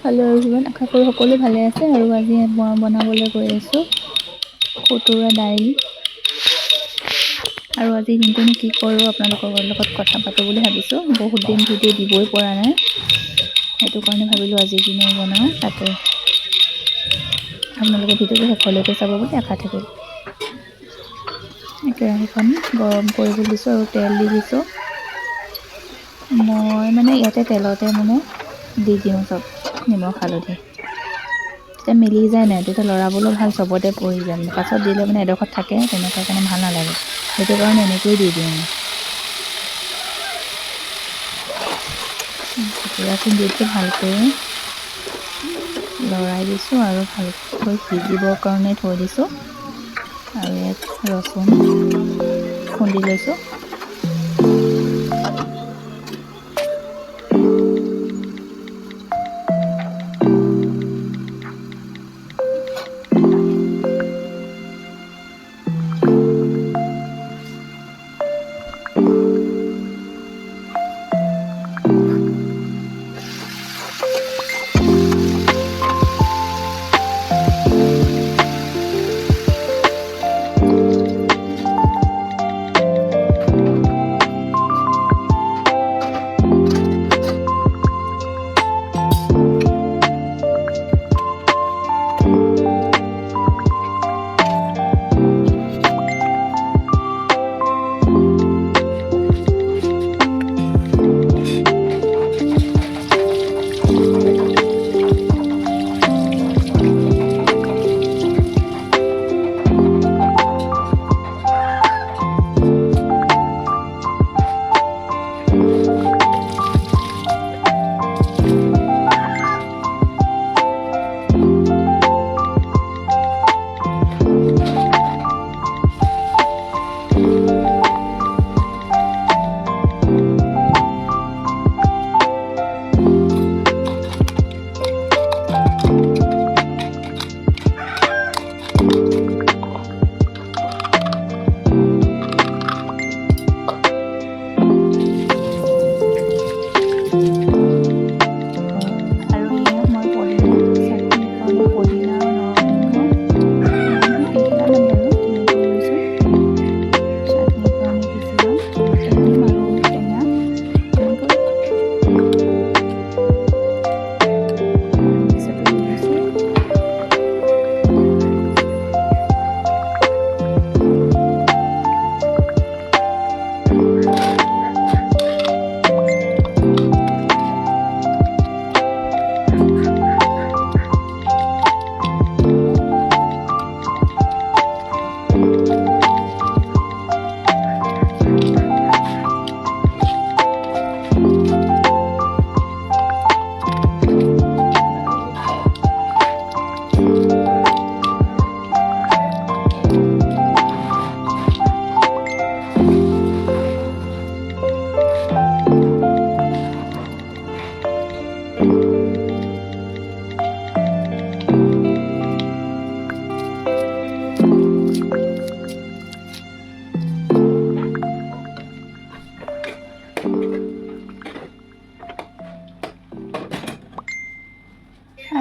Hello' everyone, আশা কৰোঁ সকলো ভালে আছে। আৰু আজি মই বনাবলৈ গৈ আছোঁ খুতুৰা দাইল। আৰু আজি দিনটোনো কি কৰোঁ আপোনালোকৰ লগত কথা পাতোঁ বুলি ভাবিছোঁ। বহুত দিন ভিডিঅ' দিবই পৰা নাই, সেইটো কাৰণে ভাবিলোঁ আজি কিনো বনাওঁ তাকে আপোনালোকে ভিডিঅ'টো শেষলৈকে চাব বুলি আশা থাকিল। কেৰাহীখন গৰম কৰিবলৈ দিছোঁ আৰু তেল দি দিছোঁ। মই মানে ইয়াতে তেলতে মানে দি দিওঁ চব, নিমখ হালধি, তেতিয়া মিলি যায় নাই, তেতিয়া লৰাবলৈ ভাল, চবতে পৰি যায়। পাছত দিলে মানে এডোখৰত থাকে, তেনেকুৱা কাৰণে ভাল নালাগে, সেইটো কাৰণে এনেকৈয়ে দি দিওঁ মই। খুতুৰাখিনি দি দিছোঁ, ভালকৈ লৰাই দিছোঁ আৰু ভালকৈ সিজিবৰ কাৰণে থৈ দিছোঁ। আৰু ইয়াত ৰচুন খুন্দি লৈছোঁ।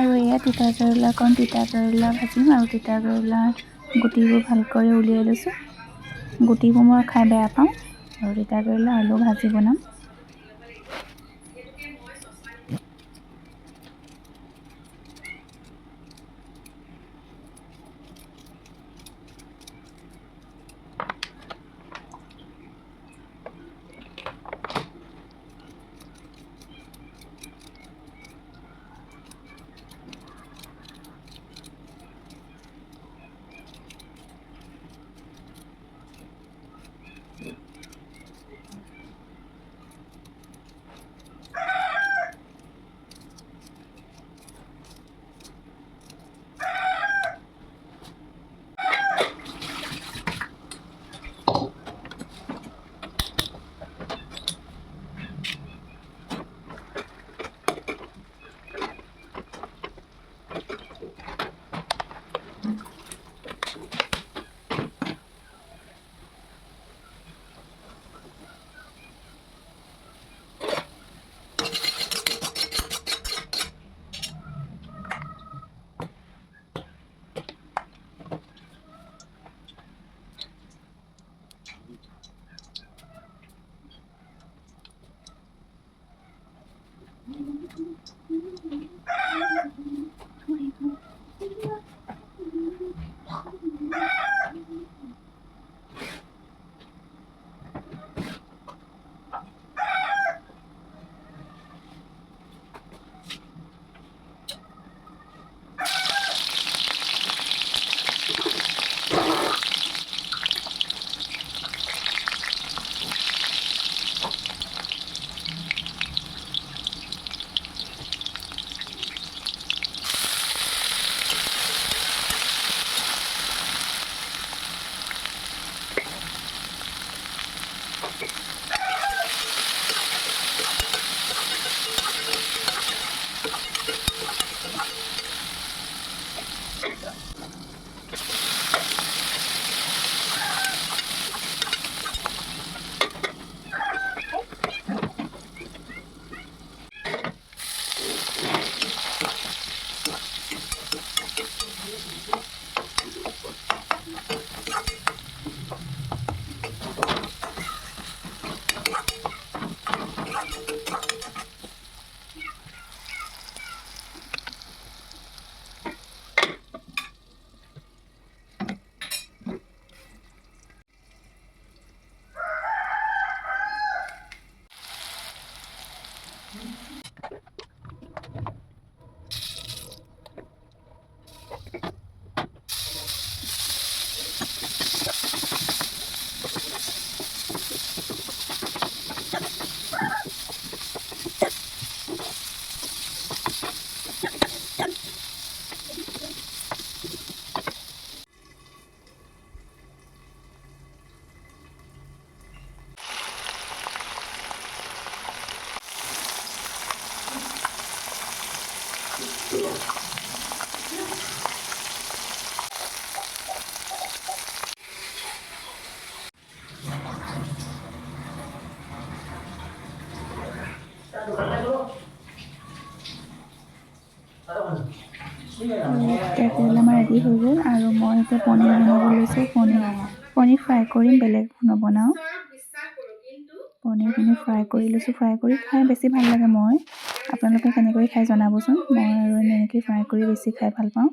আৰু এয়া তিতা কেৰেলাকণ, তিতা কেৰেলা ভাজিম আৰু তিতা কেৰেলা গুটিবোৰ ভালকৈ উলিয়াই লৈছোঁ। গুটিবোৰ মই খাই বেয়া পাওঁ, আৰু তিতা কেৰেলা আলু ভাজি বনাম। তিতা কেৰেলা আমাৰ ৰেডি হৈ গ'ল আৰু মই এতিয়া পনীৰ বনাব লৈছোঁ। পনীৰ ফ্ৰাই কৰিম, বেলেগ নবনাওঁ। পনীৰখিনি ফ্ৰাই কৰি লৈছোঁ। ফ্ৰাই কৰি খাই বেছি ভাল লাগে। আপোনালোকে কেনেকৈ খাই জনাবচোন। মই আৰু এনেকৈ ফ্ৰাই কৰি বেছি খাই ভাল পাওঁ।